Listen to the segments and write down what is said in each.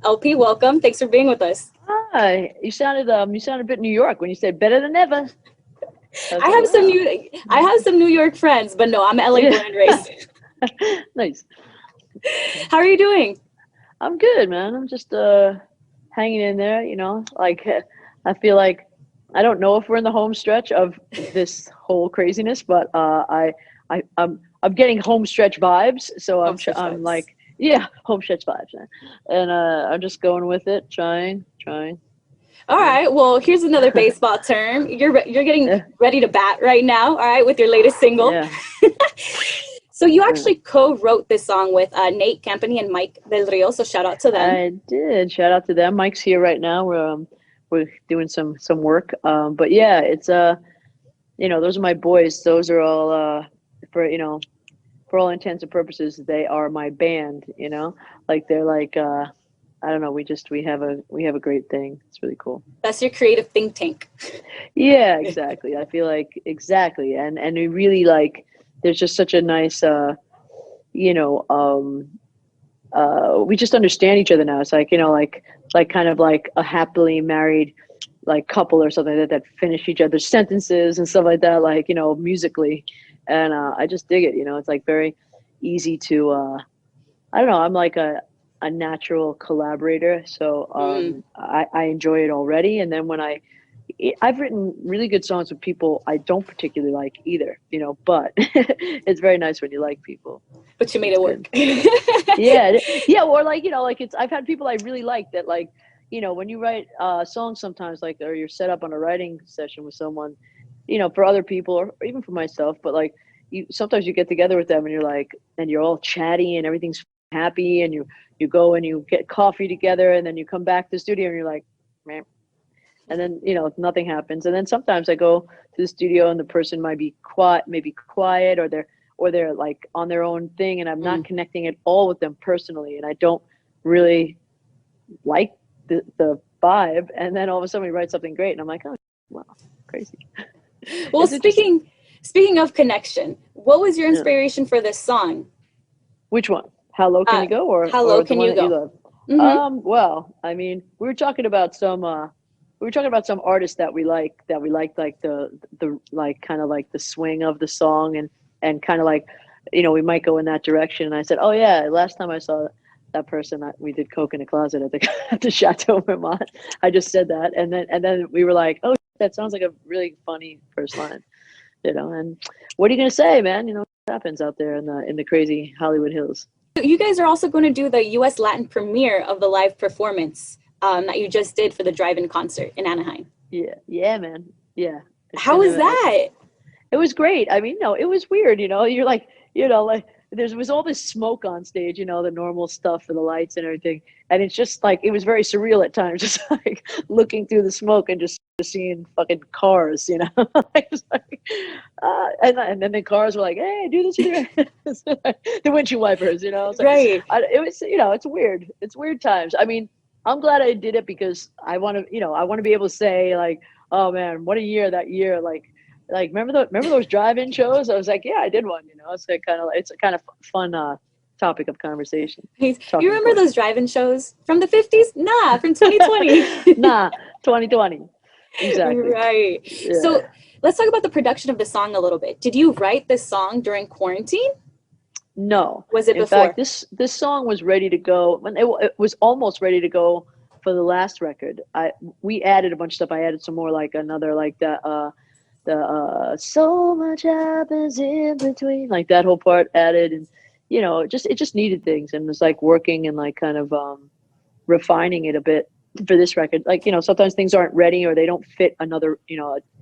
LP, welcome. Thanks for being with us. Hi, you sounded a bit New York when you said better than ever. I was I like, have some wow. new I have some New York friends, but no, I'm LA Yeah, born and raised. nice. How are you doing? I'm good, man. I'm just hanging in there, Like I feel like I don't know if we're in the home stretch of this whole craziness, but I'm getting home stretch vibes, so Home stretch I'm vibes. like, yeah, home stretch vibes, man. And I'm just going with it, trying, All you know. right. Well, here's another baseball term. You're getting Yeah, ready to bat right now. All right, with your latest single. yeah. So you Yeah. actually co-wrote this song with Nate Campany and Mike Del Rio. So shout out to them. I did. Shout out to them. Mike's here right now. We're doing some work. But yeah, it's those are my boys. Those are all for for all intents and purposes, they are my band. Like they're like I don't know. We have a great thing. It's really cool. That's your creative think tank. Yeah, exactly. I feel like exactly, and we really like. There's just such a nice you know um we just understand each other now. It's like like kind of like a happily married like couple or something that finish each other's sentences and stuff like that, like musically, and I just dig it. It's like very easy to I don't know. I'm like a natural collaborator, so Mm. I enjoy it already. And then I've written really good songs with people I don't particularly like either, but it's very nice when you like people. But you made It's it good. work. Yeah, yeah, or like like it's. I've had people I really like that like when you write songs sometimes like or you're set up on a writing session with someone, for other people or even for myself, but like you sometimes you get together with them and you're like and you're all chatty and everything's happy and you go and you get coffee together and then you come back to the studio and you're like, man, and then nothing happens. And then sometimes I go to the studio and the person might be quiet or they're like on their own thing and I'm not Mm. connecting at all with them personally and I don't really like the vibe, and then all of a sudden we write something great and I'm like, oh wow, crazy. Well, It's interesting. speaking of connection, what was your Yeah. inspiration for this song? Which one? How low can Uh, you go, how low or the can one you that you go? love? Mm-hmm. Well, I mean, we were talking about some artists that we liked like the like kind of like the swing of the song and kind of like we might go in that direction. And I said, oh yeah, last time I saw that person, we did coke in a closet at the at the Chateau Vermont. I just said that, and then we were like, oh, that sounds like a really funny first line. And what are you gonna say, man? What happens out there in the crazy Hollywood hills. You guys are also going to do the U.S. Latin premiere of the live performance that you just did for the drive-in concert in Anaheim. Yeah, yeah, man. Yeah, it's How was gonna. that? It was great. I mean, no, it was weird. You're like, like there was all this smoke on stage. The normal stuff for the lights and everything, and it's just like it was very surreal at times, just like looking through the smoke and just seeing fucking cars. It's like, and then the cars were like, hey, do this with your hands. The windshield wipers. So Right. it was, it's weird. It's weird times. I mean, I'm glad I did it because I want to be able to say like, oh man, what a year that year, like remember those drive-in shows? I was like, yeah, I did one. It's a kind of fun topic of conversation, You talking remember point. those drive-in shows from the 50s? Nah, from 2020. Nah, 2020, exactly. Right. So Yeah. let's talk about the production of the song a little bit. Did you write this song during quarantine? No, Was it in fact, before? this song was ready to go when it was almost ready to go for the last record. We added a bunch of stuff. I added some more, like another like the so much happens in between, like that whole part added, and it just needed things and was like working and like kind of refining it a bit for this record. Like sometimes things aren't ready or they don't fit another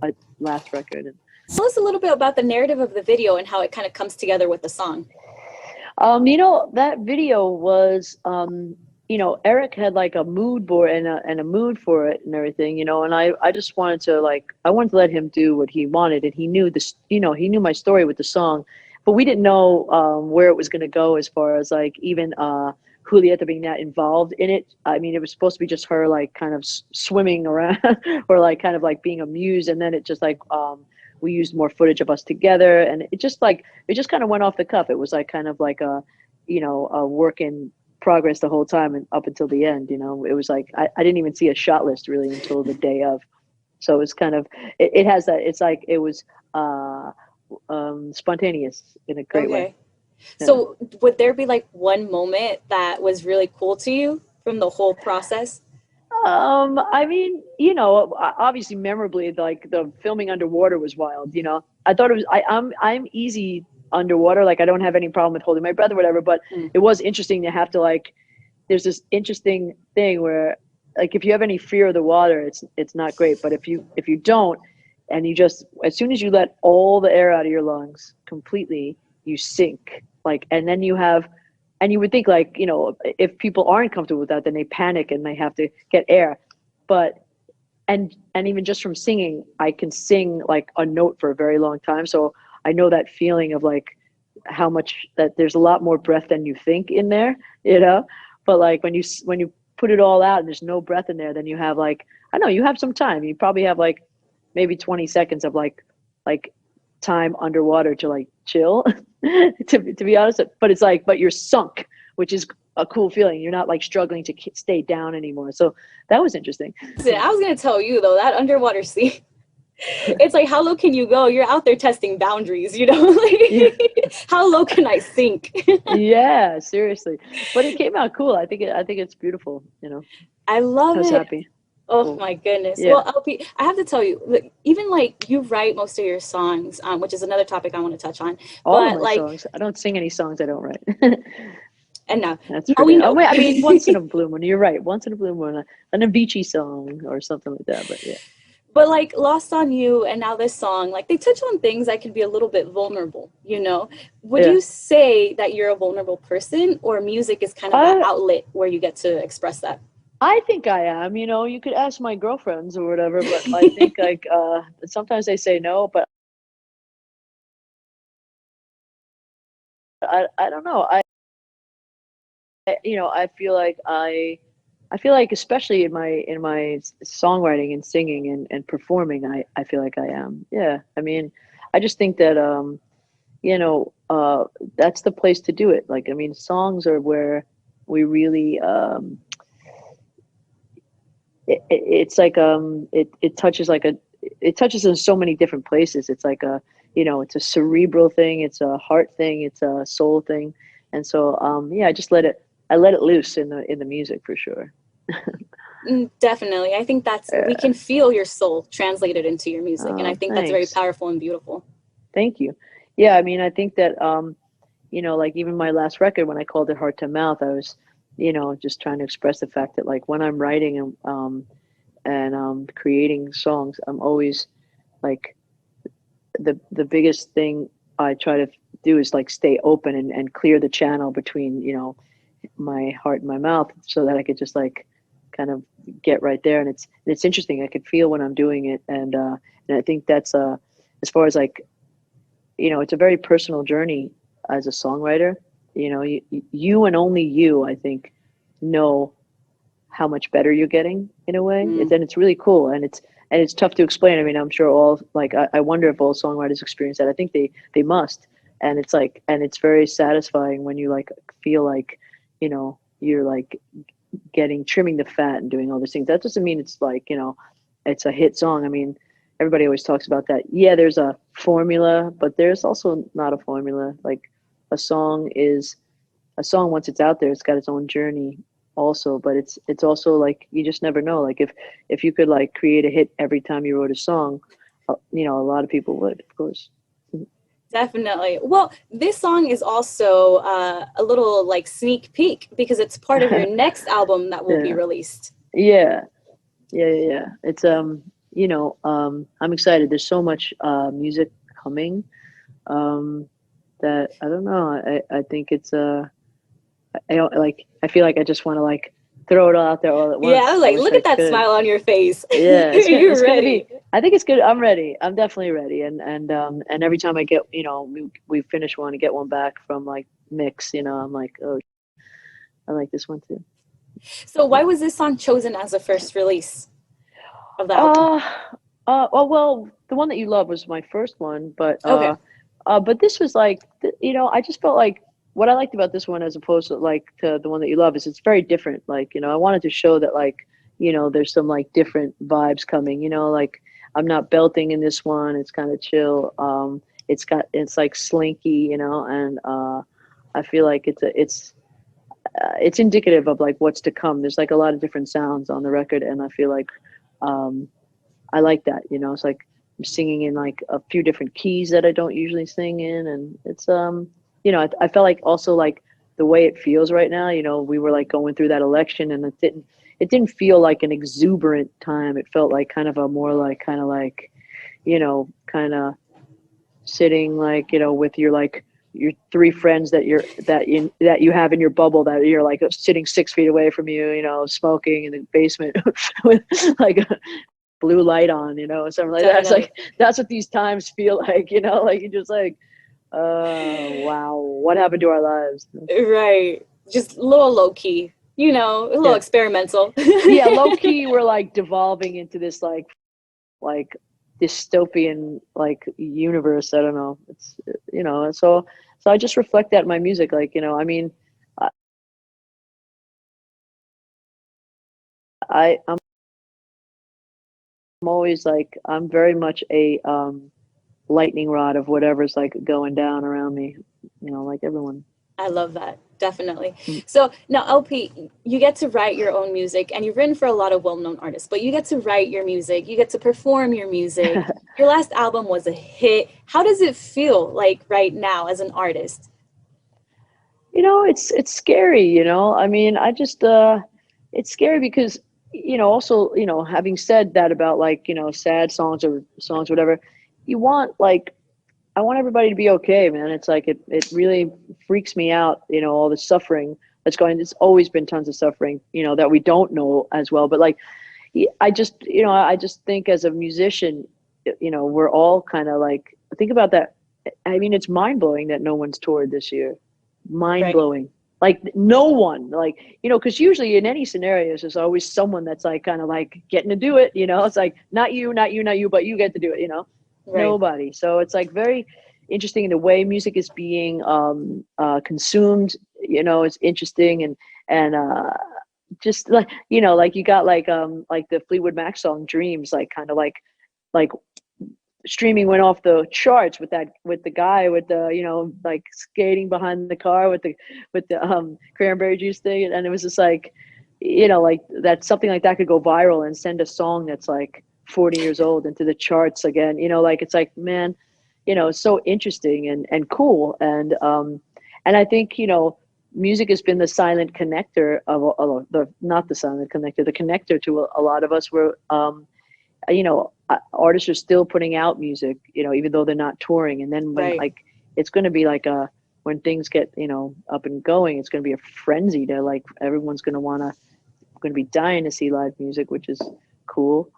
a last record. And Tell us a little bit about the narrative of the video and how it kind of comes together with the song. that video was Eric had like a mood board and a mood for it and everything, and I just wanted to let him do what he wanted, and he knew this, he knew my story with the song, but we didn't know where it was going to go as far as like even Julieta being that involved in it. I mean, it was supposed to be just her like kind of swimming around or like kind of like being amused, and then it just like we used more footage of us together, and it just kind of went off the cuff. It was like kind of like a a working progress the whole time and up until the end. You know, it was like I didn't even see a shot list really until the day of. So it was kind of it has that. It's like it was uh, spontaneous in a great way. Okay. Yeah. So would there be like one moment that was really cool to you from the whole process? I mean, you know, obviously, memorably, like the filming underwater was wild. You know, I thought it was. I'm easy underwater. Like I don't have any problem with holding my breath or whatever. But Mm. it was interesting to have to like. There's this interesting thing where, like, if you have any fear of the water, it's not great. But if you don't, and you just as soon as you let all the air out of your lungs completely, you sink. Like, and then you have and you would think like, you know, if people aren't comfortable with that, then they panic and they have to get air. But and even just from singing, I can sing like a note for a very long time. So I know that feeling of like how much that there's a lot more breath than you think in there, you know. But like when you put it all out and there's no breath in there, then you have like I don't know, you have some time. You probably have like maybe 20 seconds of like time underwater to like chill to be honest, but it's like but you're sunk, which is a cool feeling. You're not like struggling to stay down anymore. So that was interesting. Listen, I was gonna tell you though, that underwater scene, it's like how low can you go? You're out there testing boundaries, you know? Yeah, Like how low can I sink? yeah, seriously. But it came out cool. I think it's beautiful, you know. I I love was it. happy. Oh Cool. my goodness. Yeah. Well, LP, I have to tell you, like, even like you write most of your songs, which is another topic I want to touch on. All of But my like, songs. I don't sing any songs I don't write. and now, That's now for we damn. Oh know. wait, I mean, once in a blue moon. You're right. Once in a blue moon, an Avicii song or something like that. But yeah. But like Lost on You and now this song, like they touch on things that can be a little bit vulnerable, you know? Would Yeah. you say that you're a vulnerable person or music is kind of that I outlet where you get to express that? I think I am. You know, you could ask my girlfriends or whatever, but I think like sometimes they say no, but I don't know. You know, I feel like especially in my songwriting and singing and performing, I feel like I am. Yeah. I mean, I just think that you know, that's the place to do it. Like I mean, songs are where we really it's like it touches like a it touches in so many different places. It's like a you know it's a cerebral thing, it's a heart thing, it's a soul thing, and so yeah, I let it loose in the music for sure. Mm, definitely. I think that's, we Uh, can feel your soul translated into your music. And I oh, think that's very thanks, powerful and beautiful. thank you. Yeah, I mean I think that you know like even my last record when I called it Heart to Mouth, I was you know just trying to express the fact that like when I'm writing and creating songs, I'm always like the biggest thing I try to do is like stay open and clear the channel between you know my heart and my mouth so that I could just like kind of get right there and it's interesting I could feel when I'm doing it and I think that's as far as like you know it's a very personal journey as a songwriter. You know you and only you I think know how much better you're getting in a way. Mm, And it's really cool and it's tough to explain. I mean, I'm sure all like I wonder if all songwriters experience that. I think they must. And it's like and it's very satisfying when you like feel like, you know, you're like getting trimming the fat and doing all these things. That doesn't mean it's like, you know, it's a hit song. I mean, everybody always talks about that. Yeah, there's a formula, but there's also not a formula. Like a song is a song once it's out there, it's got its own journey also, but it's also like you just never know. Like if you could like create a hit every time you wrote a song, you know, a lot of people would, of course. definitely. Well, this song is also a little like sneak peek because it's part of your next album that will be Yeah. released. Yeah. Yeah. It's you know, I'm excited. There's so much music coming um that I don't know. I think it's I don't like I feel like I just want to like throw it all out there all at Yeah, I once. was I like, wish look I at that could. smile on your face. Yeah, You're it's gonna be. ready. I think it's good. I'm ready. I'm definitely ready. And every time I get you know we finish one and get one back from like mix, you know, I'm like oh I like this one too. So why Yeah. was this song chosen as the first release of the album? Uh oh well the one that you love was my first one, Okay. but this was like you know I just felt like what I liked about this one as opposed to like to the one that you love is it's very different. Like, I wanted to show that like, there's some like different vibes coming, like I'm not belting in this one. It's kind of chill. It's like slinky, and I feel like it's indicative of like what's to come. There's like a lot of different sounds on the record, and I feel like I like that. It's like I'm singing in like a few different keys that I don't usually sing in, and it's I felt like also like the way it feels right now. We were like going through that election, and it didn't feel like an exuberant time. It felt like kind of a more like kind of like kind of sitting like with your three friends that you have in your bubble that you're like sitting 6 feet away from you, smoking in the basement with like a blue light on, something like that. It's like that's what these times feel like, like you're just like, wow, what happened to our lives? Right. Just a little low key, a little experimental. Yeah, low key, we're like devolving into this like dystopian like universe. I don't know. It's so I just reflect that in my music. Like I mean, I'm always like I'm very much a lightning rod of whatever's like going down around me. Like everyone. I love that. Definitely. So now, LP, you get to write your own music, and you've written for a lot of well-known artists, but you get to write your music, you get to perform your music. Your last album was a hit. How does it feel like right now as an artist? It's scary, I mean, I just it's scary because also, having said that about like, sad songs or songs, whatever, you want like I want everybody to be okay, man. It's like it really freaks me out, all the suffering that's going. There's always been tons of suffering, that we don't know as well. But like, I just think as a musician, we're all kind of like think about that. I mean, it's mind blowing that no one's toured this year. Mind blowing. Like no one, like because usually in any scenarios, there's always someone that's like kind of like getting to do it. It's like not you, not you, not you, but you get to do it. Nobody. So it's like very interesting in the way music is being consumed. It's interesting and just like like you got like the Fleetwood Mac song Dreams, like kind of like streaming went off the charts with the guy with the like skating behind the car with the cranberry juice thing, and it was just like like that something like that could go viral and send a song that's like 40 years old into the charts again. Like it's like, man, it's so interesting and cool, and I think music has been the silent connector of the not the silent connector, the connector to a lot of us. Where artists are still putting out music, even though they're not touring, and then when like it's going to be like when things get up and going, it's going to be a frenzy to like everyone's going to be dying to see live music, which is cool.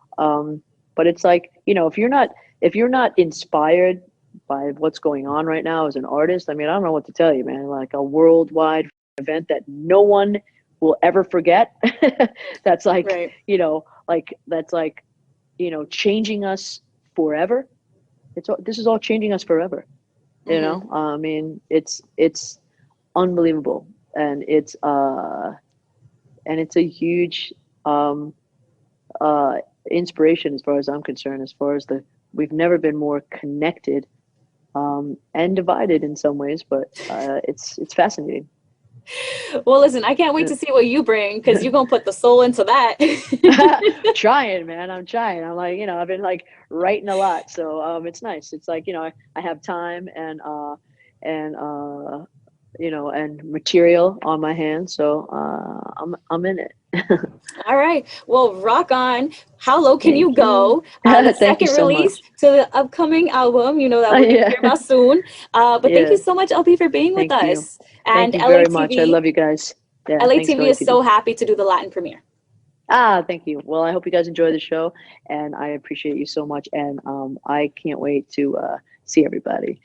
But it's like, if you're not inspired by what's going on right now as an artist, I mean, I don't know what to tell you, man. Like a worldwide event that no one will ever forget. That's like, like that's like, changing us forever. This is all changing us forever. I mean, it's unbelievable, and it's a huge inspiration as far as I'm concerned, as far as we've never been more connected and divided in some ways, but it's fascinating. Well, listen, I can't wait to see what you bring, because you're gonna put the soul into that. Trying, man. I'm trying. I'm like, I've been like writing a lot, so it's nice. It's like, I have time and and material on my hands, so I'm in it. All right. Well, rock on. How low can you go? The second so release much. to the upcoming album, that we're going to hear about soon. But thank you so much, LP, for being with us. And thank you very much. I love you guys. Yeah, LATV is so happy to do the Latin premiere. Thank you. Well, I hope you guys enjoy the show, and I appreciate you so much. And I can't wait to see everybody.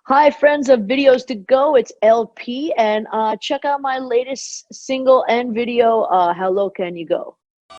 Hi, friends of Videos to Go. It's LP, and check out my latest single and video, How Low Can You Go?